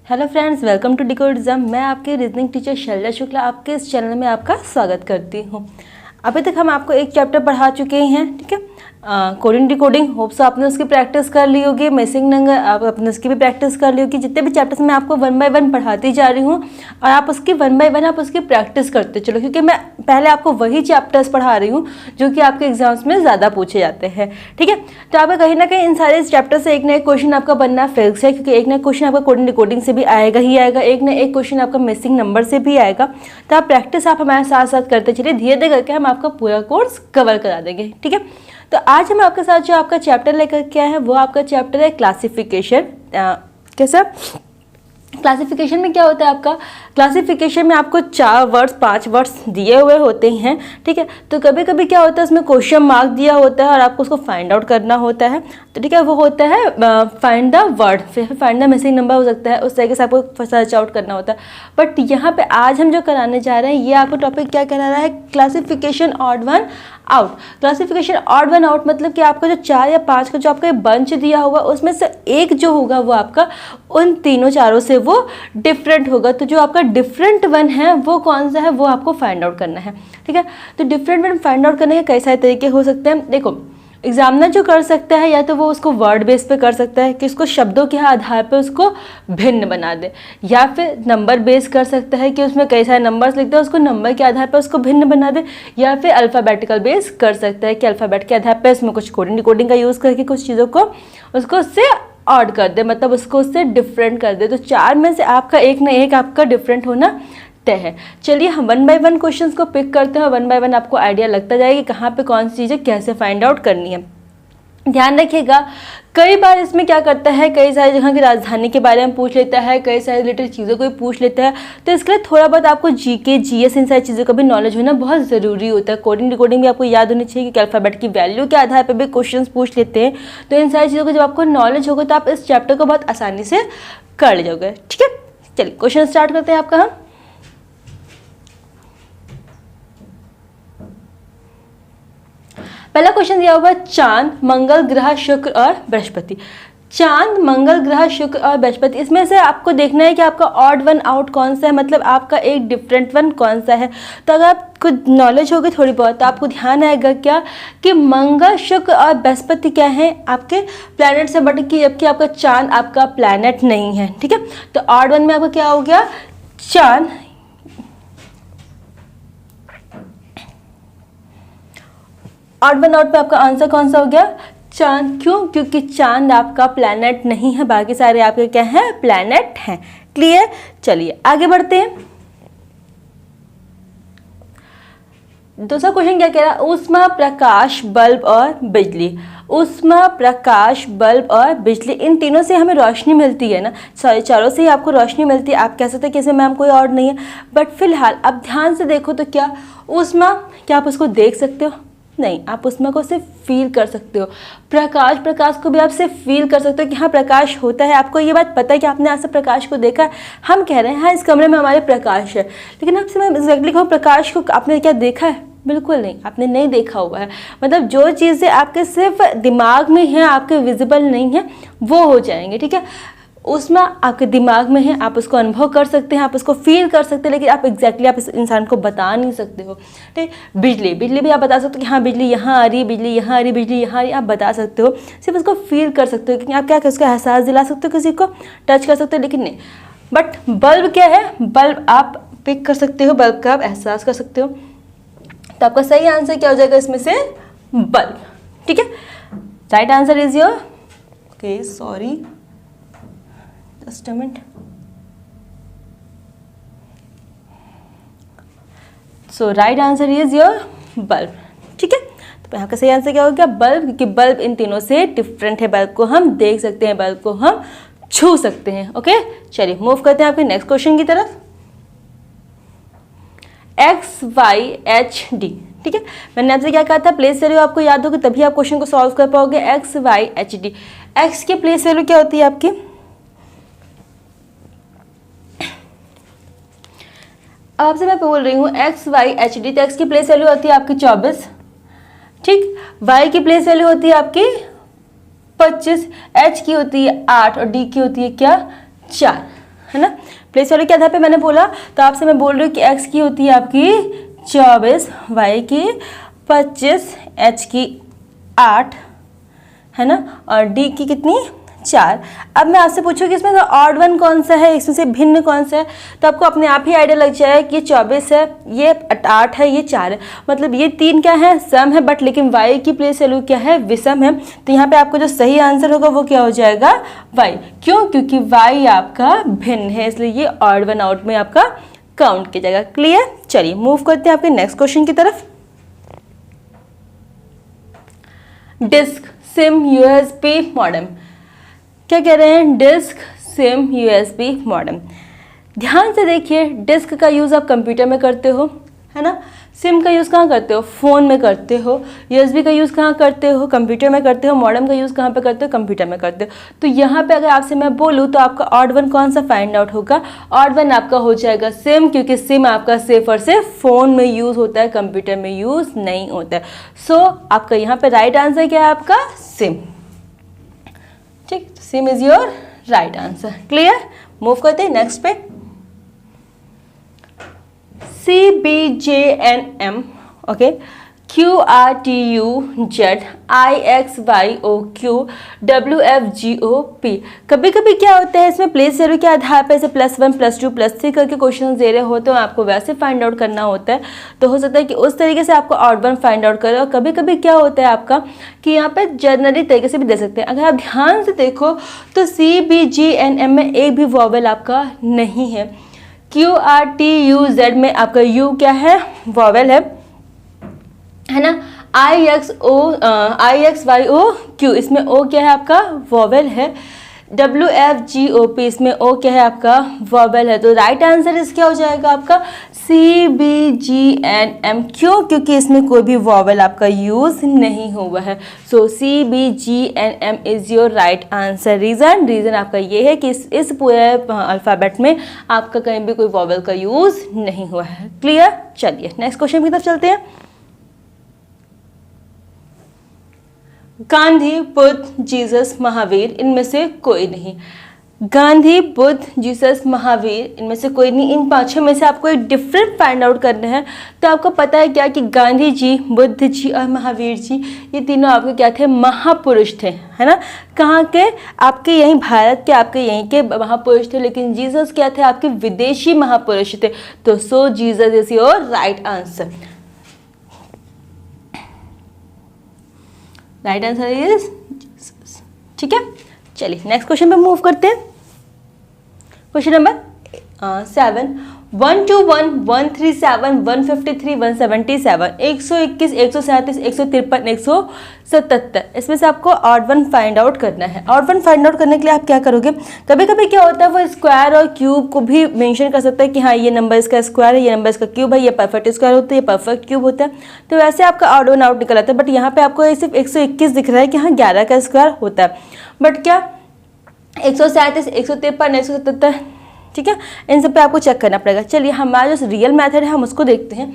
Hello friends, welcome to decodism. मैं आपके reasoning teacher Selja Shukla आपके इस चैनल में आपका स्वागत करती हूँ। अभी तक हम आपको एक चैप्टर पढ़ा चुके हैं, ठीक है, कोडिंग डिकोडिंग। होप्स आपने उसकी प्रैक्टिस कर ली होगी। मिसिंग नंबर आप अपने उसकी भी प्रैक्टिस कर ली होगी। जितने भी चैप्टर्स मैं आपको 1 बाय 1 पढ़ाती जा रही हूँ और आप उसकी 1 बाय 1 आप उसकी प्रैक्टिस करते चलो, क्योंकि मैं पहले आपको वही चैप्टर्स पढ़ा रही हूँ जो कि आपके एग्जाम्स में ज़्यादा पूछे जाते हैं, ठीक है। तो आपका कहीं ना कहीं इन सारे चैप्टर से एक ना एक क्वेश्चन आपका बनना फिक्स है, क्योंकि एक ना एक क्वेश्चन आपका कोडिंग डिकोडिंग से भी आएगा ही आएगा, एक ना एक क्वेश्चन आपका मिसिंग नंबर से भी आएगा। तो आप प्रैक्टिस आप हमारे साथ साथ करते चलिए, धीरे धीरे करके हम आपका पूरा कोर्स कवर करा देंगे, ठीक है। तो आज हम आपके साथ जो आपका चैप्टर लेकर के आए हैं वो आपका चैप्टर है क्लासिफिकेशन। कैसा क्लासिफिकेशन में क्या होता है आपका, क्लासिफिकेशन में आपको 4 वर्ड्स 5 वर्ड्स दिए हुए होते हैं, ठीक है। तो कभी कभी क्या होता है उसमें क्वेश्चन मार्क दिया होता है और आपको उसको फाइंड आउट करना होता है, तो ठीक है। वो होता है फाइंड द वर्ड, फिर फाइंड द मिसिंग नंबर हो सकता है, उस तरीके से आपको सर्च आउट करना होता है। बट यहाँ पे आज हम जो कराने जा रहे हैं ये आपको टॉपिक क्या करा रहा है, classification odd one out. Classification odd one out मतलब कि आपका जो 4 या 5 का जो आपका बंच दिया होगा उसमें से एक जो होगा वो आपका उन तीनों चारों से वो डिफरेंट होगा। तो जो आपका डिफरेंट वन है वो कौन सा है वो आपको फाइंड आउट करना है, ठीक है। तो डिफरेंट वन फाइंड आउट करने के कई सारे तरीके हो सकते हैं। देखो, एग्जामिनर जो कर सकता है या तो वो उसको वर्ड बेस पे कर सकता है कि उसको शब्दों के आधार पे उसको भिन्न बना दे, या फिर नंबर बेस कर सकता है कि उसमें कई सारे नंबर्स लिखते हैं उसको नंबर के आधार पर उसको भिन्न बना दे, या फिर अल्फ़ाबेटिकल बेस कर सकता है कि अल्फ़ाबेट के आधार पर उसमें कुछ कोडिंग डिकोडिंग का यूज़ करके कुछ चीज़ों को उसको उससे ऑड कर दे, मतलब उसको उससे डिफरेंट कर दे। तो 4 में से आपका एक ना एक आपका डिफरेंट होना तय है। चलिए हम 1 बाय 1 क्वेश्चंस को पिक करते हैं और 1 बाय 1 आपको आइडिया लगता जाएगा कि कहाँ पे कौन सी चीज़ें कैसे फाइंड आउट करनी है। ध्यान रखिएगा, कई बार इसमें क्या करता है, कई सारी जगह की राजधानी के बारे में पूछ लेता है, कई सारी रिलेटेड चीज़ों को भी पूछ लेता है। तो इसके लिए थोड़ा बहुत आपको जीके जीएस इन सारी चीज़ों का भी नॉलेज होना बहुत ज़रूरी होता है। कोडिंग डिकोडिंग भी आपको याद होनी चाहिए कि अल्फ़ाबेट की वैल्यू के आधार पर भी क्वेश्चंस पूछ लेते हैं। तो इन सारी चीज़ों को जब आपको नॉलेज होगा तो आप इस चैप्टर को बहुत आसानी से कर जाओगे, ठीक है। चलिए क्वेश्चन स्टार्ट करते हैं आपका। हम पहला क्वेश्चन दिया हुआ है चांद, मंगल ग्रह, शुक्र और बृहस्पति। चांद, मंगल ग्रह, शुक्र और बृहस्पति, इसमें से आपको देखना है कि आपका ऑड वन आउट कौन सा है, मतलब आपका एक डिफरेंट वन कौन सा है। तो अगर आपको नॉलेज होगी थोड़ी बहुत तो आपको ध्यान आएगा क्या कि मंगल, शुक्र और बृहस्पति क्या है आपके प्लैनेट से, बट की जबकि आपका चांद आपका प्लैनेट नहीं है, ठीक है। तो ऑड वन में आपका क्या हो गया, चांद। ऑड वन आउट पे आपका आंसर कौन सा हो गया, चांद। क्यों, क्योंकि चांद आपका प्लैनेट नहीं है, बाकी सारे आपके क्या हैं, प्लैनेट हैं। क्लियर। चलिए आगे बढ़ते हैं। दूसरा क्वेश्चन क्या कह रहा है, ऊष्मा, प्रकाश, बल्ब और बिजली। ऊष्मा, प्रकाश, बल्ब और बिजली, इन तीनों से हमें रोशनी मिलती है ना, सॉरी चारों से ही आपको रोशनी मिलती है। आप कह सकते हैं कि इसमें मैम कोई और नहीं है, बट फिलहाल अब ध्यान से देखो तो क्या ऊष्मा, क्या आप उसको देख सकते हो, नहीं, आप उसमें को सिर्फ फील कर सकते हो। प्रकाश, प्रकाश को भी आप सिर्फ फील कर सकते हो कि हाँ प्रकाश होता है। आपको ये बात पता है कि आपने आज से प्रकाश को देखा है। हम कह रहे हैं हाँ इस कमरे में हमारे प्रकाश है, लेकिन आपसे मैं एग्जैक्टली कहूँ प्रकाश को आपने क्या देखा है, बिल्कुल नहीं, आपने नहीं देखा हुआ है। मतलब जो चीज़ें आपके सिर्फ दिमाग में हैं, आपके विजिबल नहीं है, वो हो जाएंगे, ठीक है। उसमें आपके दिमाग में है, आप उसको अनुभव कर सकते हैं, आप उसको फील कर सकते हैं, लेकिन आप एग्जैक्टली आप इस इंसान को बता नहीं सकते हो, ठीक। बिजली, बिजली भी आप बता सकते हो कि हाँ बिजली यहाँ आ रही है, बिजली यहाँ आ रही है, बिजली यहाँ आ रही है, आप बता सकते हो, सिर्फ उसको फील कर सकते हो कि आप क्या उसका एहसास दिला सकते हो, किसी को टच कर सकते हो, लेकिन नहीं। बट बल्ब क्या है, बल्ब आप पिक कर सकते हो, बल्ब का आप एहसास कर सकते हो। तो आपका सही आंसर क्या हो जाएगा इसमें से, बल्ब, ठीक है। Right answer is your, okay sorry just a minute. So right answer is your bulb, ठीक है। तो यहाँ का सही आंसर क्या हो गया, बल्ब, क्योंकि बल्ब इन तीनों से डिफरेंट है। बल्ब को हम देख सकते हैं, बल्ब को हम छू सकते हैं, ओके। चलिए मूव करते हैं आपके नेक्स्ट क्वेश्चन की तरफ। एक्स वाई एच डी, ठीक है। मैंने आपसे क्या कहा था, प्लेस वैल्यू आपको याद होगी तभी आप क्वेश्चन को सॉल्व कर पाओगे। X Y H D, X की प्लेस वैल्यू क्या होती है आपकी, अब आपसे मैं बोल रही हूँ एक्स वाई एच डी, तो एक्स की प्लेस वैल्यू होती है आपकी 24, ठीक। वाई की प्लेस वैल्यू होती है आपकी 25, एच की होती है 8 और डी की होती है क्या, 4, है ना। प्लेस वैल्यू के आधार पे मैंने बोला, तो आपसे मैं बोल रही हूँ कि x की होती है आपकी 24, y की 25, h की 8, है ना, और d की कितनी 4। अब मैं आपसे पूछूँ कि इसमें तो ऑड वन कौन सा है, इसमें से भिन्न कौन सा है, तो आपको अपने आप ही आइडिया लग जाएगा कि ये 24 है, ये 8 है, ये 4 है, मतलब ये 3 क्या है, सम है, बट लेकिन y की प्लेस वैल्यू क्या है, विषम है। तो यहाँ पे आपको जो सही आंसर होगा वो क्या हो जाएगा, y। क्यों? क्योंकि y आपका भिन्न है, इसलिए ये ऑड वन आउट में आपका काउंट किया जाएगा। क्लियर? चलिए मूव करते हैं आपके नेक्स्ट क्वेश्चन की तरफ। डिस्क सिम यूएसबी मॉडेम, क्या कह रहे हैं, डिस्क सिम यूएसबी मॉडेम। ध्यान से देखिए, डिस्क का यूज़ आप कंप्यूटर में करते हो, है ना, सिम का यूज़ कहाँ करते हो, फ़ोन में करते हो, यूएसबी का यूज़ कहाँ करते हो, कंप्यूटर में करते हो, मॉडेम का यूज़ कहाँ पे करते हो, कंप्यूटर में करते हो। तो यहाँ पे अगर आपसे मैं बोलूँ तो आपका ऑड वन कौन सा फाइंड आउट होगा, ऑड वन आपका हो जाएगा सिम, क्योंकि सिम आपका सिर्फ और सिर्फ फ़ोन में यूज़ होता है, कंप्यूटर में यूज़ नहीं होता है। सो आपका यहाँ पर राइट आंसर क्या है, आपका सिम। ठीक, SIM is your right answer. Clear? Move करते हैं नेक्स्ट पे। CBJNM, okay, QRTUZ IXYOQ WFGOP। कभी कभी क्या होता है, इसमें प्लेस वैल्यू के आधार पर ऐसे +1 +2 +3 करके क्वेश्चन दे रहे होते हैं, आपको वैसे फाइंड आउट करना होता है। तो हो सकता है कि उस तरीके से आपको ऑड वन फाइंड आउट करें, और कभी कभी क्या होता है आपका कि यहाँ पे जनरली तरीके से भी दे सकते हैं। अगर आप ध्यान से देखो तो CBGNM में एक भी वॉवेल आपका नहीं है। QRTUZ में आपका U क्या है, वॉवेल है ना। IXYOQ इसमें O क्या है, आपका वॉवेल है। WFGOP इसमें O क्या है, आपका वॉवेल है। तो राइट आंसर इस क्या हो जाएगा, आपका CBGNM। क्यों? क्योंकि इसमें कोई भी वॉवेल आपका यूज नहीं हुआ है। सो CBGNM is your right answer. Reason आपका ये है कि इस पूरे अल्फ़ाबेट में आपका कहीं भी कोई वॉवेल का यूज नहीं हुआ है। क्लियर? चलिए नेक्स्ट क्वेश्चन की तरफ चलते हैं। गांधी, बुद्ध, जीसस, महावीर, इनमें से कोई नहीं। गांधी, बुद्ध, जीसस, महावीर, इनमें से कोई नहीं। इन पांचों में से आपको एक डिफरेंट फाइंड आउट करना है। तो आपको पता है क्या कि गांधी जी, बुद्ध जी और महावीर जी, ये तीनों आपके क्या थे, महापुरुष थे, है ना। कहाँ के? आपके यहीं भारत के, आपके यहीं के महापुरुष थे। लेकिन जीसस क्या थे, आपके विदेशी महापुरुष थे। तो so Jesus is your right answer. Right answer is Jesus. ठीक है, चलिए नेक्स्ट क्वेश्चन पे मूव करते हैं। क्वेश्चन नंबर 7, 121, 137, 153, 177, 121, 137, 153, 177, इसमें से आपको ऑड वन फाइंड आउट करना है। ऑड वन फाइंड आउट करने के लिए आप क्या करोगे, कभी कभी क्या होता है वो स्क्वायर और क्यूब को भी मेंशन कर सकता है कि हाँ ये नंबर इसका स्क्वायर है, ये नंबर इसका क्यूब है, ये परफेक्ट स्क्वायर होता है, ये परफेक्ट क्यूब होता है। तो वैसे आपका ऑड वन आउट निकल आता है। बट यहाँ पे आपको सिर्फ 121 दिख रहा है कि हाँ 11 का स्क्वायर होता है। बट क्या 137, 153, 177, ठीक है, इन सब पे आपको चेक करना पड़ेगा। चलिए हमारा जो रियल मेथड है हम उसको देखते हैं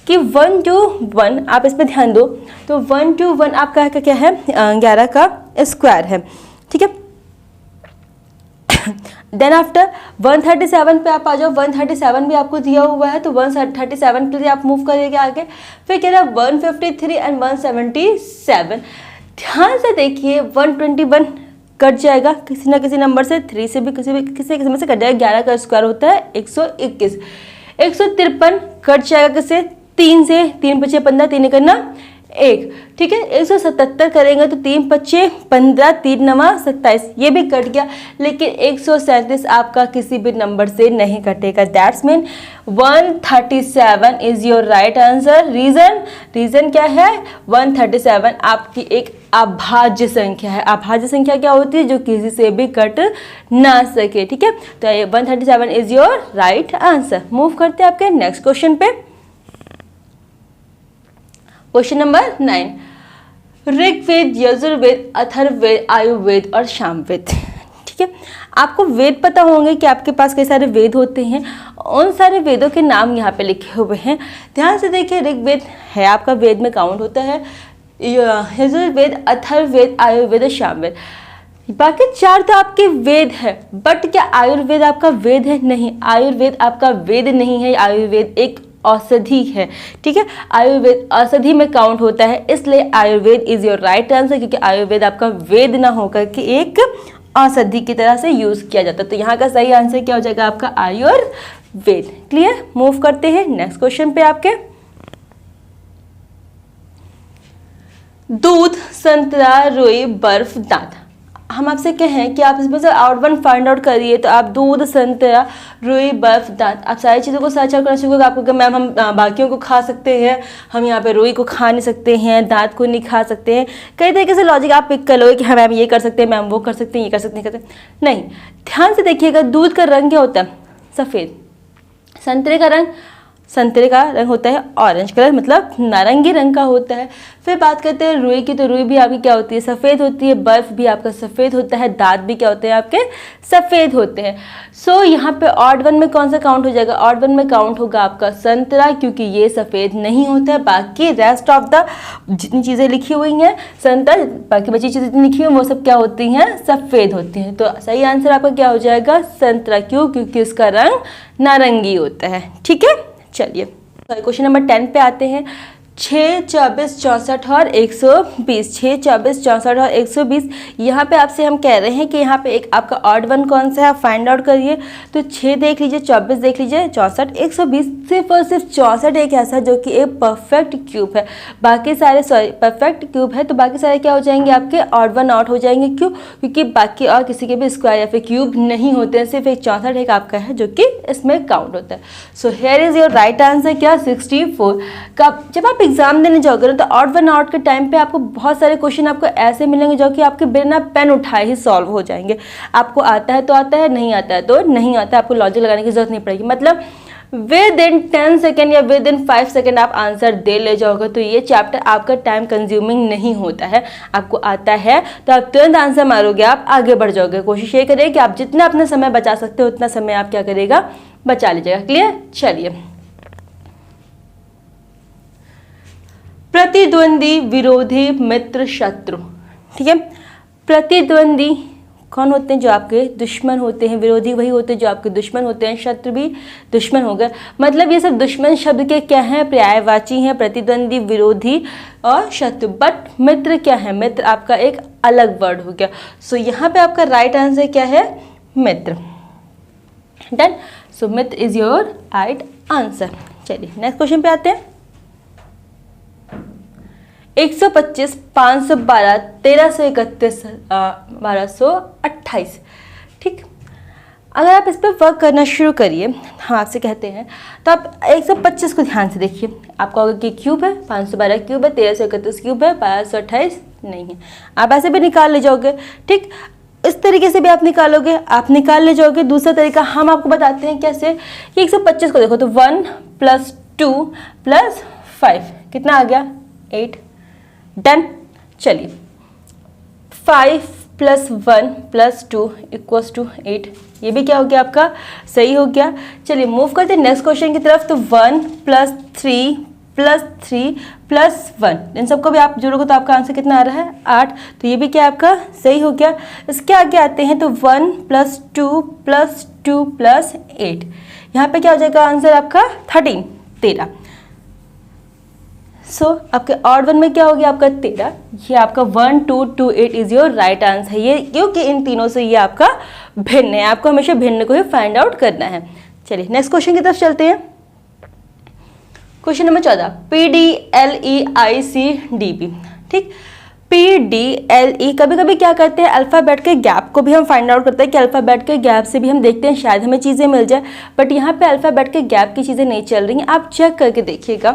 कि 1 to 1, आप इस पर ध्यान दो। तो 1 to 1 आपका क्या है, 11 का स्क्वायर है, ठीक है। देन आफ्टर 137 पे आप आ जाओ। 137 भी आपको दिया हुआ है, तो 137 पे आप मूव करिएगा आगे। फिर कह रहा है 153 एंड 177। ध्यान से देखिए 121 कट जाएगा किसी ना किसी नंबर से, 3 से भी किसी में से कट जाएगा। 11 का स्क्वायर होता है 121। 153 कट जाएगा किससे, 3 से, 3 × 5 = 15, 3 करना 1, ठीक है। 177 करेंगे तो 3 × 5 = 15, 3 × 9 = 27, ये भी कट गया। लेकिन 137 आपका किसी भी नंबर से नहीं कटेगा। That's mean 137 is your right answer. Reason क्या है, 137 आपकी एक अभाज्य संख्या है। अभाज्य संख्या क्या होती है, जो किसी से भी कट ना सके, ठीक है। तो 137 is your right answer. Move करते हैं आपके नेक्स्ट क्वेश्चन पे। क्वेश्चन नंबर 9, ऋग्वेद, यजुर्वेद, अथर्ववेद, आयुर्वेद और सामवेद, ठीक है। आपको वेद पता होंगे कि आपके पास कई सारे वेद होते हैं। उन सारे वेदों के नाम यहाँ पे लिखे हुए हैं। ध्यान से देखिए, ऋग्वेद है आपका वेद में काउंट होता है, यजुर्वेद, अथर्ववेद, आयुर्वेद और सामवेद। बाकी 4 तो आपके वेद है, बट क्या आयुर्वेद आपका वेद है? नहीं, आयुर्वेद आपका वेद नहीं है, आयुर्वेद एक औषधि है। ठीक है, आयुर्वेद औषधि में काउंट होता है, इसलिए Ayurveda is your right answer, क्योंकि आयुर्वेद आपका वेद ना होकर के एक औषधि की तरह से यूज किया जाता है। तो यहाँ का सही आंसर क्या हो जाएगा आपका? आयुर्वेद। क्लियर? मूव करते हैं नेक्स्ट क्वेश्चन पे आपके। दूध, संतरा, रुई, बर्फ, दांत। हम आपसे कहें कि आप इसमें से आउट वन फाइंड आउट करिए, तो आप दूध, संतरा, रुई, बर्फ, दांत, आप सारी चीज़ों को सर्च आउट करना शुरू करोगे। आपको कि मैम हम बाकियों को खा सकते हैं, हम यहाँ पे रुई को खा नहीं सकते हैं, दांत को नहीं खा सकते हैं, कई तरीके से लॉजिक आप पिक कर लोगे कि हाँ मैम ये कर सकते हैं, मैम वो कर सकते हैं, ये कर सकते हैं, नहीं। ध्यान से देखिएगा, दूध का रंग क्या होता है? सफ़ेद। संतरे का रंग होता है ऑरेंज कलर, मतलब नारंगी रंग का होता है। फिर बात करते हैं रुई की, तो रुई भी आपकी क्या होती है? सफ़ेद होती है। बर्फ भी आपका सफ़ेद होता है। दांत भी क्या होते हैं आपके? सफ़ेद होते हैं। सो यहाँ पे ऑड वन में कौन सा काउंट हो जाएगा? ऑड वन में काउंट होगा आपका संतरा, क्योंकि ये सफ़ेद नहीं होता है। बाकी रेस्ट ऑफ द जितनी चीज़ें लिखी हुई हैं संतरा, बाकी बची चीज़ें जितनी लिखी हुई हैं वो सब क्या होती हैं? सफ़ेद होती हैं। तो सही आंसर आपका क्या हो जाएगा? संतरा। क्यों? क्योंकि इसका रंग नारंगी होता है। ठीक है, चलिए क्वेश्चन नंबर 10 पे आते हैं। 6, 24, 64 और 120। 6, 24, 64 और 120। यहाँ पे आपसे हम कह रहे हैं कि यहाँ पे एक आपका ऑड वन कौन सा है, फाइंड आउट करिए। तो 6 देख लीजिए, 24 देख लीजिए, 64, 120। सिर्फ और सिर्फ 64 एक ऐसा जो कि एक परफेक्ट क्यूब है। बाकी सारे परफेक्ट क्यूब है, तो बाकी सारे क्या हो जाएंगे आपके? ऑड वन आउट हो जाएंगे। क्यों? क्योंकि बाकी और किसी के भी स्क्वायर या फिर क्यूब नहीं होते हैं, सिर्फ एक 64 एक आपका है जो कि इसमें काउंट होता है। So here is your right answer क्या? 64। जब आप एग्जाम देने जाओगे ना, तो ऑड वन आउट के टाइम पे आपको बहुत सारे क्वेश्चन आपको ऐसे मिलेंगे जो कि आपके बिना पेन उठाए ही सॉल्व हो जाएंगे। आपको आता है तो आता है, नहीं आता है तो नहीं आता है, आपको लॉजिक लगाने की जरूरत नहीं पड़ेगी। मतलब विद इन 10 सेकेंड या विद इन 5 सेकेंड आप आंसर दे ले जाओगे। तो ये चैप्टर आपका टाइम कंज्यूमिंग नहीं होता है। आपको आता है तो आप तुरंत आंसर मारोगे, आप आगे बढ़ जाओगे। कोशिश ये करिए कि आप जितना अपना समय बचा सकते हो उतना समय आप क्या करेगा? बचा लीजिएगा। क्लियर? चलिए, प्रतिद्वंदी, विरोधी, मित्र, शत्रु। ठीक है, प्रतिद्वंदी कौन होते हैं? जो आपके दुश्मन होते हैं। विरोधी वही होते हैं जो आपके दुश्मन होते हैं। शत्रु भी दुश्मन हो गए। मतलब ये सब दुश्मन शब्द के क्या हैं? पर्यायवाची हैं। प्रतिद्वंदी, विरोधी और शत्रु। बट मित्र क्या है? मित्र आपका एक अलग वर्ड हो गया। सो यहाँ पे आपका राइट आंसर क्या है? मित्र। Done. So mitra is your right answer. चलिए नेक्स्ट क्वेश्चन पे आते हैं। 125, 512, 1331, 1228। ठीक, अगर आप इस पर वर्क करना शुरू करिए, हम आपसे कहते हैं, तो आप 125 को ध्यान से देखिए। आपका होगा कि क्यूब है, 512 क्यूब है, 1331 क्यूब है, 1228 नहीं है। आप ऐसे भी निकाल ले जाओगे। ठीक, इस तरीके से भी आप निकालोगे, आप निकाल ले जाओगे। दूसरा तरीका हम आपको बताते हैं कैसे कि 125 को देखो तो 1 + 2 + 5 कितना आ गया? 8। डन। चलिए 5 + 1 + 2 = 8। ये भी क्या हो गया आपका? सही हो गया। चलिए मूव करते हैं नेक्स्ट क्वेश्चन की तरफ। तो 1 + 3 + 3 + 1, इन सबको भी आप जोड़ोगे तो आपका आंसर कितना आ रहा है? 8। तो ये भी क्या आपका सही हो गया। इसके आगे आते हैं तो 1 + 2 + 2 + 8, यहाँ पे क्या हो जाएगा आंसर आपका? 13। सो आपके ऑड वन में क्या हो गया आपका? 13। ये आपका 1 2 2 8 इज योर राइट आंसर। ये क्योंकि इन तीनों से ये आपका भिन्न है, आपको हमेशा भिन्न को ही फाइंड आउट करना है। चलिए नेक्स्ट क्वेश्चन की तरफ चलते हैं। Question number 14, PDLEICDB। ठीक, PDLE कभी कभी क्या करते हैं? अल्फ़ाबेट के गैप को भी हम फाइंड आउट करते हैं कि अल्फ़ाबेट के गैप से भी हम देखते हैं शायद हमें चीज़ें मिल जाए। बट यहाँ पे अल्फ़ाबेट के गैप की चीज़ें नहीं चल रही हैं, आप चेक करके देखिएगा।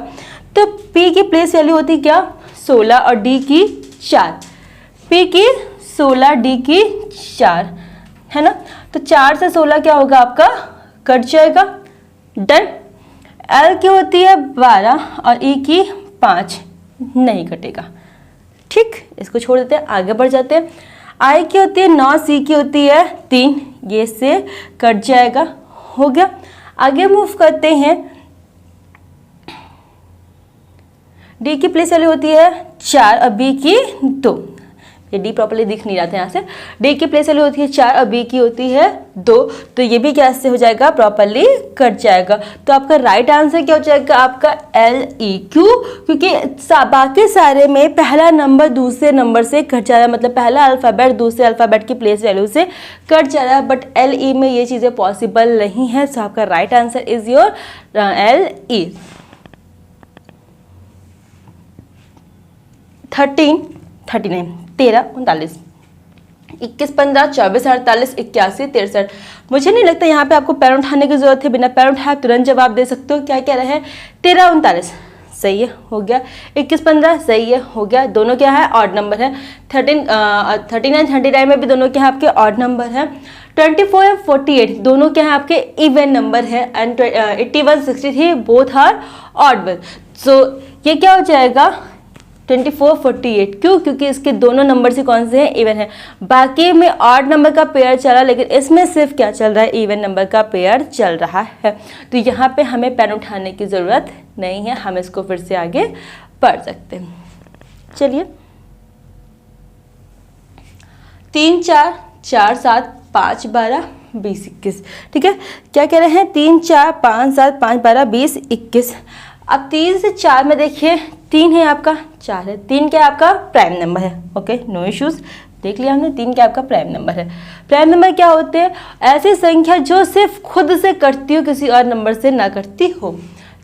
तो P की प्लेस वैल्यू होती क्या? 16 और D की 4। P की 16, D की 4 है ना। तो 4 से 16 क्या होगा आपका? कट जाएगा। डन। L की होती है 12 और E की 5, नहीं कटेगा। ठीक, इसको छोड़ देते हैं, आगे बढ़ जाते हैं। I की होती है 9, C की होती है 3, ये से कट जाएगा। हो गया। आगे मूव करते हैं। D की प्लेस वैल्यू होती है 4 और B की 2, ये डी प्रॉपर्ली दिख नहीं रहा था यहाँ से। डी की प्लेस वैल्यू होती है 4 और बी की होती है 2, तो ये भी कैसे हो जाएगा, प्रॉपर्ली कट जाएगा। तो आपका राइट आंसर क्या हो जाएगा, आपका LE। क्यों, क्योंकि बाकी सारे में पहला नंबर दूसरे नंबर से कट जा रहा है, मतलब पहला अल्फ़ाबेट दूसरे अल्फ़ाबेट की प्लेस वैल्यू से कट जा रहा है, बट LE में ये चीज़ें पॉसिबल नहीं है। सो आपका right answer is your LE। 13, 39, 13, 39, 21, 15, 24, 48, 81, 63। मुझे नहीं लगता यहाँ पे आपको पैर उठाने की जरूरत है, बिना पैर उठाए तुरंत जवाब दे सकते हो। क्या कह रहे हैं, 13, 39 सही है, हो गया। 21, 15 सही है, हो गया। दोनों क्या है, ऑड नंबर है। 39, 39 में भी दोनों क्या है आपके ऑड नंबर है। 24 और 48 दोनों क्या है आपके इवन नंबर है। And 81, 63 both are odd one. So ये क्या हो जाएगा, 24, 48। क्यों, क्योंकि इसके दोनों नंबर से कौन से हैं, इवन है। बाकी में ऑड नंबर का पेयर चला, लेकिन इसमें सिर्फ क्या चल रहा है, इवन नंबर का पेयर चल रहा है। तो यहाँ पे हमें पेन उठाने की ज़रूरत नहीं है, हम इसको फिर से आगे पढ़ सकते हैं। चलिए, 3, 4, 4, 7, 5, 12, 20, 21। ठीक है, क्या कह रहे हैं, 3, 4, 5, 7, 5, 12, 20, 21। अब 3 से 4 में देखिए, 3 है आपका, 4 है। 3 क्या आपका प्राइम नंबर है, ओके नो इश्यूज, देख लिया हमने। 3 क्या आपका प्राइम नंबर है। प्राइम नंबर क्या होते हैं, ऐसी संख्या जो सिर्फ खुद से कटती हो, किसी और नंबर से ना कटती हो।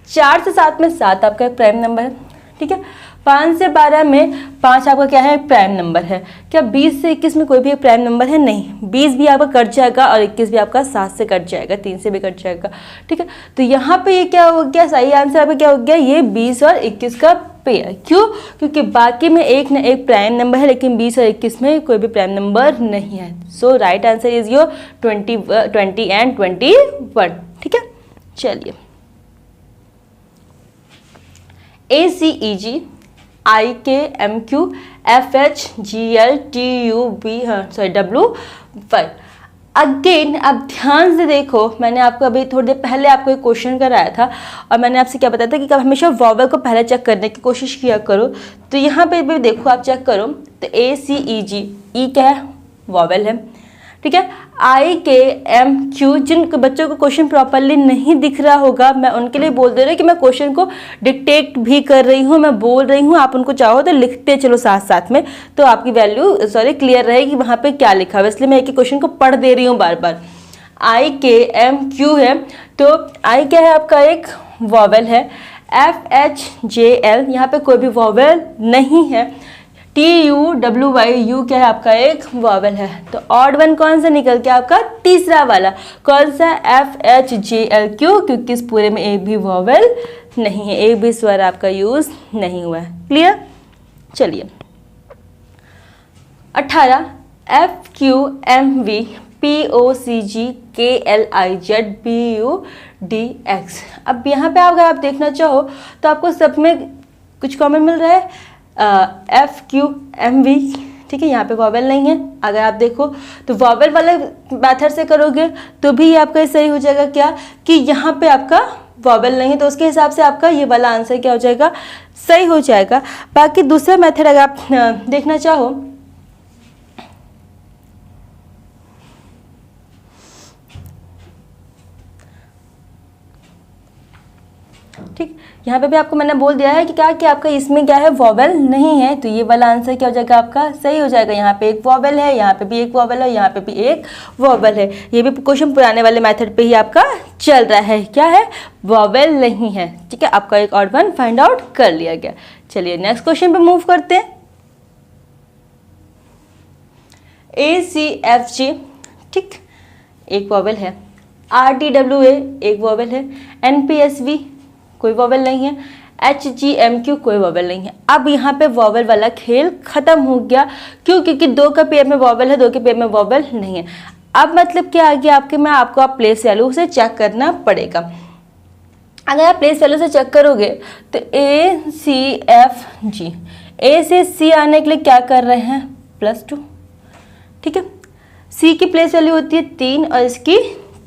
4 से 7 में 7 आपका एक प्राइम नंबर है, ठीक है। 5 से 12 में 5 आपका क्या है, प्राइम नंबर है। क्या 20 से 21 में कोई भी एक प्राइम नंबर है, नहीं। 20 भी आपका कट जाएगा और 21 भी आपका 7 से कट जाएगा, 3 से भी कट जाएगा, ठीक है। तो यहाँ पे ये क्या हो गया, सही आंसर आपका क्या हो गया, ये 20 और 21 का पेयर। क्यों, क्योंकि बाकी में एक न एक प्राइम नंबर है, लेकिन 20 और 21 में कोई भी प्राइम नंबर नहीं है। So right answer is your 20 and 21, ठीक है। चलिए, ACEG IK MQ FH GL TU B W Y। Again अब ध्यान से देखो, मैंने आपको अभी थोड़ी देर पहले आपको एक क्वेश्चन कराया था और मैंने आपसे क्या बताया था कि आप हमेशा वॉवल को पहले चेक करने की कोशिश किया करो। तो यहाँ पे भी देखो, आप चेक करो तो ACEG, E क्या है, वॉवल है, ठीक है। IK MQ, जिन बच्चों को क्वेश्चन प्रॉपरली नहीं दिख रहा होगा, मैं उनके लिए बोल दे रही हूँ कि मैं क्वेश्चन को डिक्टेट भी कर रही हूँ, मैं बोल रही हूँ, आप उनको चाहो तो लिखते चलो साथ साथ में, तो आपकी वैल्यू क्लियर रहेगी वहाँ पे क्या लिखा हुआ है। इसलिए मैं एक ही क्वेश्चन को पढ़ दे रही हूँ बार बार। IK MQ है, तो I क्या है आपका एक वॉवल है। FH JL, यहाँ पे कोई भी वॉवल नहीं है। TU क्या है आपका एक वॉवल है। तो ऑड वन कौन सा निकल के आपका, तीसरा वाला, कौन सा, FHJL। क्यों, क्योंकि इस पूरे में एक भी वॉवल नहीं है, एक भी स्वर आपका यूज नहीं हुआ है। क्लियर। चलिए, 18 FQMV POCG KLIZ BUDX। अब यहाँ पे अगर आप देखना चाहो तो आपको सब में कुछ कॉमन मिल रहा है, FQMV, ठीक है। यहाँ पे वॉवल नहीं है। अगर आप देखो तो वॉवल वाले मेथड से करोगे तो भी आपका सही हो जाएगा, क्या कि यहाँ पे आपका वॉवल नहीं है, तो उसके हिसाब से आपका ये वाला आंसर क्या हो जाएगा, सही हो जाएगा। बाकी दूसरा मेथड अगर आप देखना चाहो, ठीक, यहाँ पे भी आपको मैंने बोल दिया है कि क्या कि आपका इसमें क्या है, वॉवल नहीं है, तो ये वाला आंसर क्या हो जाएगा आपका, सही हो जाएगा। यहाँ पे एक वॉवल है, यहाँ पे भी एक वॉवल है, यहाँ पे भी एक वॉवल है। ये भी क्वेश्चन पुराने वाले मेथड पे ही आपका चल रहा है, क्या है, वॉवल नहीं है, ठीक है। आपका एक ऑड वन फाइंड आउट कर लिया गया। चलिए नेक्स्ट क्वेश्चन पे मूव करते हैं। ACFG, ठीक, एक वॉवल है। RTWA एक वॉवल है। NPSV कोई वॉवल नहीं है। HGMQ कोई वॉवल नहीं है। अब यहाँ पे वॉवल वाला खेल खत्म हो गया। क्यों, क्योंकि 2 का पेयर में वॉवल है, 2 के पेयर में वॉवल नहीं है। अब मतलब क्या आ गया आपके में, आपको आप प्लेस वैल्यू से चेक करना पड़ेगा। अगर आप प्लेस वैल्यू से चेक करोगे तो ACFG, A से C आने के लिए क्या कर रहे हैं, +2, ठीक है। C की प्लेस वैल्यू होती है 3 और इसकी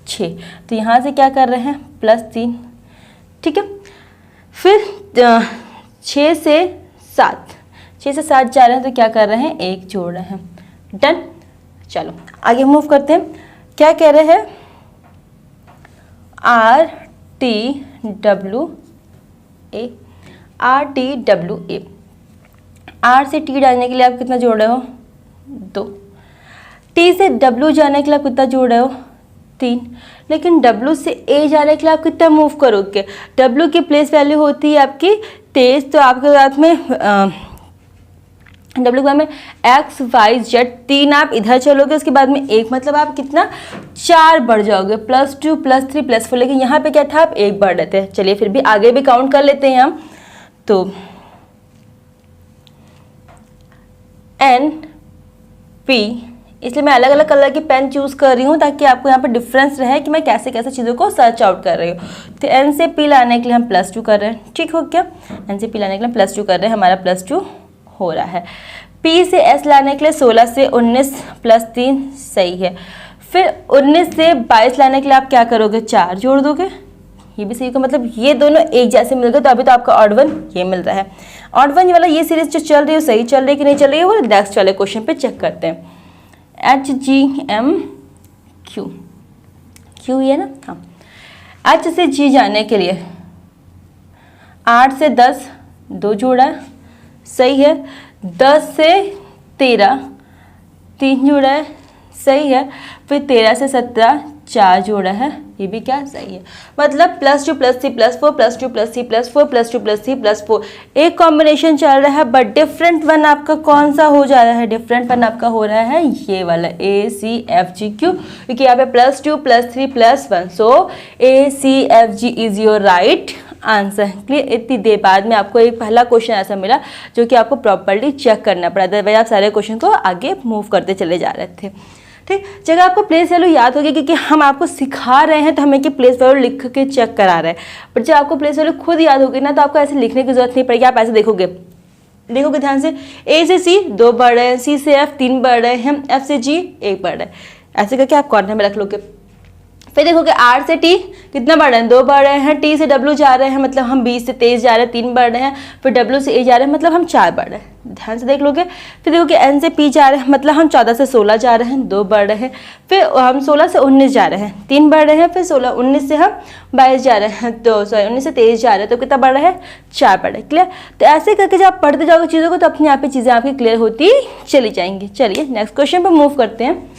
6, तो यहाँ से क्या कर रहे हैं, +3, ठीक है। फिर 6 से 7, 6 से 7 जा रहे हैं तो क्या कर रहे हैं, 1 जोड़ रहे हैं। डन। चलो आगे मूव करते हैं। क्या कह रहे हैं, RTWA, RTWA। R से T डालने के लिए आप कितना जोड़ रहे हो, 2। T से W जाने के लिए आप कितना जोड़ रहे हो, 3। लेकिन W से A जाने के लिए आप कितना मूव करोगे, W की प्लेस वैल्यू होती है आपकी 23, तो आपके साथ में W के बाद में X Y Z 3 आप इधर चलोगे, उसके बाद में 1, मतलब आप कितना 4 बढ़ जाओगे, +2 +3 +4। लेकिन यहाँ पे क्या था, आप 1 बढ़ रहे थे। चलिए फिर भी आगे भी काउंट कर लेते हैं हम। तो NP, इसलिए मैं अलग अलग कलर की पेन चूज़ कर रही हूँ ताकि आपको यहाँ पर डिफरेंस रहे कि मैं कैसे कैसे चीज़ों को सर्च आउट कर रही हूँ। तो N से P लाने के लिए हम +2 कर रहे हैं, ठीक हो क्या। N से P लाने के लिए +2 कर रहे हैं, हमारा +2 हो रहा है। P से S लाने के लिए 16 से 19 +3 सही है। फिर 19 से 22 लाने के लिए आप क्या करोगे, 4 जोड़ दोगे, ये भी सही का मतलब ये दोनों एक जैसे मिल गए। तो अभी तो आपका ऑड वन ये मिल रहा है। ऑड वन वाला ये सीरीज जो चल रही है सही चल रही है कि नहीं चल रही है, वो नेक्स्ट वाले क्वेश्चन पे चेक करते हैं। HGMQ, Q ये ना, हाँ। H से G जाने के लिए 8 से 10 2 जोड़ा है, सही है। 10 से 13 3 जोड़ा है, सही है। फिर 13 से 17 4 जोड़ा है, ये भी क्या सही है। मतलब +2 +3 +4 +2 +3 +4 +2 +3 +4 एक कॉम्बिनेशन चल रहा है, बट डिफरेंट वन आपका कौन सा हो जा रहा है, डिफरेंट वन आपका हो रहा है ये वाला ACFGQ, क्योंकि यहाँ पे +2 +3 +1, सो ACFG is your right answer. Clear. इतनी देर बाद में आपको एक पहला क्वेश्चन ऐसा मिला जो कि आपको प्रॉपर्ली चेक करना पड़ा, अदरवाइज आप सारे क्वेश्चन को आगे मूव करते चले जा रहे थे। ठीक, जगह आपको प्लेस वैल्यू याद होगी क्योंकि हम आपको सिखा रहे हैं तो हमें कि प्लेस वैल्यू लिख के चेक करा रहे हैं। बट जब आपको प्लेस वैल्यू खुद याद होगी ना तो आपको ऐसे लिखने की जरूरत नहीं पड़ेगी। आप ऐसे देखोगे ध्यान से, A से C 2 बढ़ रहे हैं, C से F 3 बढ़ रहे हैं, F से G 1 बढ़ रहा है, ऐसे करके आप कॉर्नर में रख लोगे। फिर देखोगे R से T कितना बढ़ रहे हैं, 2 बढ़ रहे हैं। T से W जा रहे हैं, मतलब हम 20 से 23 जा रहे हैं, 3 बढ़ रहे हैं। फिर W से A जा रहे हैं, मतलब हम 4 बढ़ रहे हैं, ध्यान से देख लोगे। फिर देखोगे N से P जा रहे हैं, मतलब हम 14 से 16 जा रहे हैं, 2 बढ़ रहे हैं। फिर हम 16 से 19 जा रहे हैं, 3 बढ़ रहे हैं। फिर 19 से हम 22 जा रहे हैं, तो 19 से 23 जा रहे हैं, तो कितना बढ़ रहा है, 4 बढ़ रहा है। क्लियर। तो ऐसे करके जब आप पढ़ते जाओगे चीज़ों को तो अपने आप ही चीज़ें आपकी क्लियर होती चली जाएंगी। चलिए नेक्स्ट क्वेश्चन पर मूव करते हैं।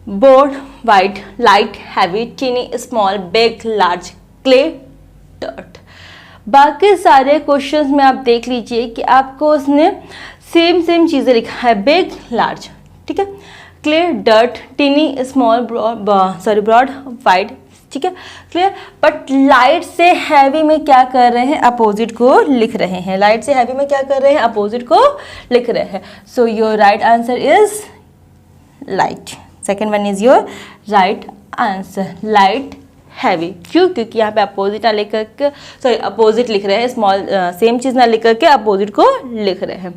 Board, white, light, heavy, tiny, small, big, large, clay, dirt. बाकी सारे क्वेश्चंस में आप देख लीजिए कि आपको उसने सेम चीज़ें लिखा है, बिग, लार्ज, ठीक है, clay, dirt, tiny, small, broad, wide, ठीक है, क्लियर। बट लाइट से हैवी में क्या कर रहे हैं, अपोजिट को लिख रहे हैं। लाइट से हैवी में क्या कर रहे हैं, अपोजिट को लिख रहे हैं। So your right answer is light. Second one is your right answer, light heavy. क्यों, क्योंकि यहाँ पे अपोजिट ना लिख करके, सॉरी अपोजिट लिख रहे हैं, स्मॉल सेम चीज़ ना लिख करके अपोजिट को लिख रहे हैं।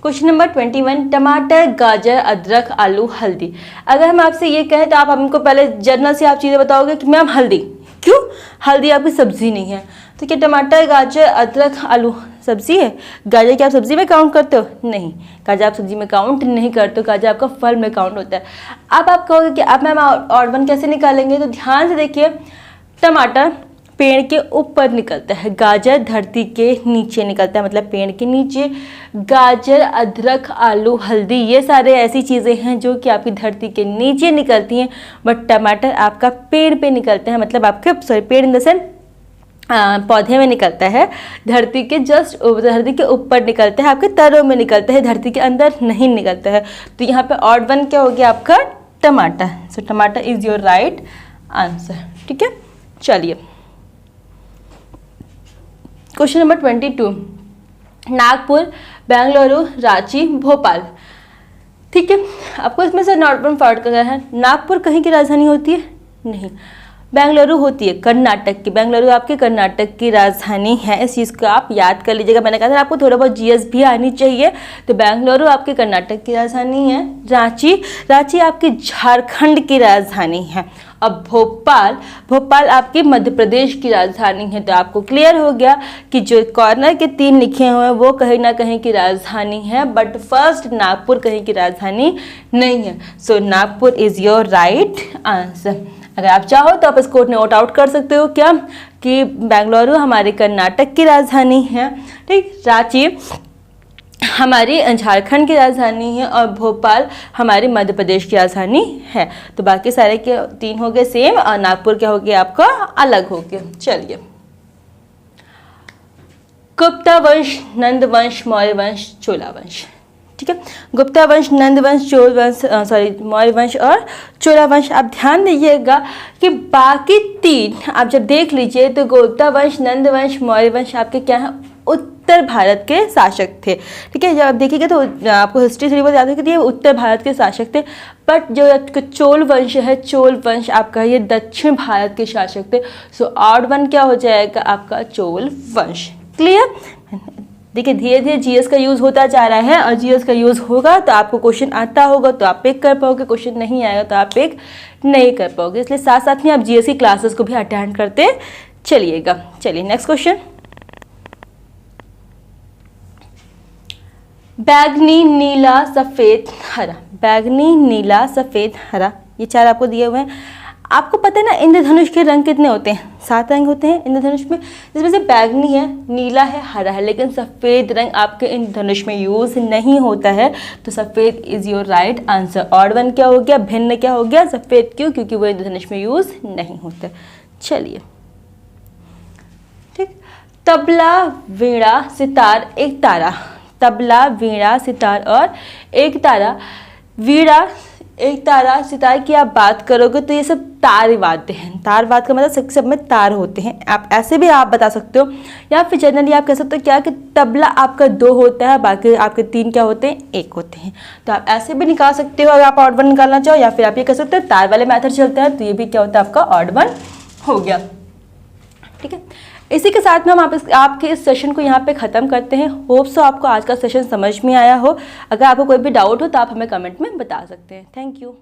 क्वेश्चन नंबर 21, टमाटर, गाजर, अदरक, आलू, हल्दी। अगर हम आपसे ये कहें तो आप हमको पहले जनरल से आप चीज़ें बताओगे कि मैम हल्दी, क्यों, हल्दी आपकी सब्जी नहीं है। तो क्या टमाटर, गाजर, अदरक, आलू सब्जी है? गाजर क्या आप सब्जी में काउंट करते हो? नहीं, गाजर आप सब्जी में काउंट नहीं करते हो, गाजर आपका फल में काउंट होता है। अब आप कहोगे कि अब मैम ऑड वन कैसे निकालेंगे, तो ध्यान से देखिए, टमाटर पेड़ के ऊपर निकलता है, गाजर धरती के नीचे निकलता है, मतलब पेड़ के नीचे। गाजर, अदरक, आलू, हल्दी ये सारे ऐसी चीज़ें हैं जो कि आपकी धरती के नीचे निकलती हैं, बट टमाटर आपका पेड़ पे निकलता है, मतलब आपके पेड़ इन द सेंस पौधे में निकलता है, धरती के जस्ट धरती के ऊपर निकलता है, आपके तरों में निकलता है, धरती के अंदर नहीं निकलता है। तो यहाँ पे ऑड वन क्या हो गया आपका, टमाटर। सो टमाटर इज योर राइट आंसर, ठीक है। चलिए क्वेश्चन नंबर 22, नागपुर, बेंगलुरु, रांची, भोपाल, ठीक है। आपको इसमें से नॉट वन फॉर्ड करना है। नागपुर कहीं की राजधानी होती है? नहीं। बेंगलुरु होती है कर्नाटक की, बेंगलुरु आपके कर्नाटक की राजधानी है। इस चीज़ को आप याद कर लीजिएगा। मैंने कहा था आपको थोड़ा बहुत जीएस भी आनी चाहिए। तो बेंगलुरु आपके कर्नाटक की राजधानी है। रांची, रांची आपकी झारखंड की राजधानी है। अब भोपाल, भोपाल आपकी मध्य प्रदेश की राजधानी है। तो आपको क्लियर हो गया कि जो कॉर्नर के 3 लिखे हुए हैं वो कहीं ना कहीं की राजधानी है, बट फर्स्ट नागपुर कहीं की राजधानी नहीं है। So Nagpur is your right answer. अगर आप चाहो तो आप इसको नोट आउट कर सकते हो क्या कि बेंगलुरु हमारे कर्नाटक की राजधानी है, ठीक, रांची हमारी झारखंड की राजधानी है और भोपाल हमारे मध्य प्रदेश की राजधानी है। तो बाकी सारे के 3 हो गए सेम और नागपुर क्या हो गया आपका अलग हो गया। चलिए, गुप्ता वंश, नंद वंश, मौर्य वंश, चोला वंश, ठीक है। गुप्ता वंश, नंद वंश, चोल वंश, मौर्य वंश और चोला वंश। आप ध्यान दीजिएगा कि बाकी 3 आप जब देख लीजिए तो गुप्ता वंश, नंद वंश, मौर्य वंश आपके क्या है, उत्तर भारत के शासक थे, ठीक है। जब आप देखिएगा तो आपको हिस्ट्री थोड़ी बहुत याद है कि ये उत्तर भारत के शासक थे। बट जो चोल वंश है, चोल वंश आपका ये दक्षिण भारत के शासक थे। सो ऑड वन क्या हो जाएगा आपका, चोल वंश। क्लियर। देखिए धीरे धीरे जीएस का यूज़ होता जा रहा है और जीएस का यूज़ होगा तो आपको क्वेश्चन आता होगा तो आप पिक कर पाओगे, क्वेश्चन नहीं आएगा तो आप पिक नहीं कर पाओगे। इसलिए साथ साथ में आप जीएस की क्लासेस को भी अटेंड करते चलिएगा। चलिए नेक्स्ट क्वेश्चन, बैगनी, नीला, सफ़ेद, हरा। बैगनी, नीला, सफ़ेद, हरा, ये 4 आपको दिए हुए हैं। आपको पता है ना इंद्रधनुष के रंग कितने होते हैं, 7 रंग होते हैं इंद्रधनुष में, जिसमें से बैगनी है, नीला है, हरा है, लेकिन सफ़ेद रंग आपके इंद्रधनुष में यूज़ नहीं होता है। तो सफ़ेद is your right answer. Odd one क्या हो गया, भिन्न क्या हो गया, सफ़ेद। क्यों? क्योंकि वो इंद्रधनुष में यूज़ नहीं होता। चलिए ठीक, तबला, वीणा, सितार, एक तारा। तबला, वीणा, सितार और एक तारा। वीणा, एक तारा, सितार की आप बात करोगे तो ये सब तार वाद्य हैं। तार वाद्य का मतलब सब में तार होते हैं। आप ऐसे भी आप बता सकते हो या फिर जनरली आप कह सकते हो क्या कि तबला आपका 2 होता है, बाकी आपके 3 क्या होते हैं, 1 होते हैं। तो आप ऐसे भी निकाल सकते हो अगर आप ऑड वन निकालना चाहो, या फिर आप ये कह सकते हो तार वाले मेथड चलते हैं तो ये भी क्या होता है आपका ऑड वन हो गया। ठीक है, इसी के साथ में हम आपके इस सेशन को यहाँ पे ख़त्म करते हैं। होप सो आपको आज का सेशन समझ में आया हो। अगर आपको कोई भी डाउट हो तो आप हमें कमेंट में बता सकते हैं। Thank you.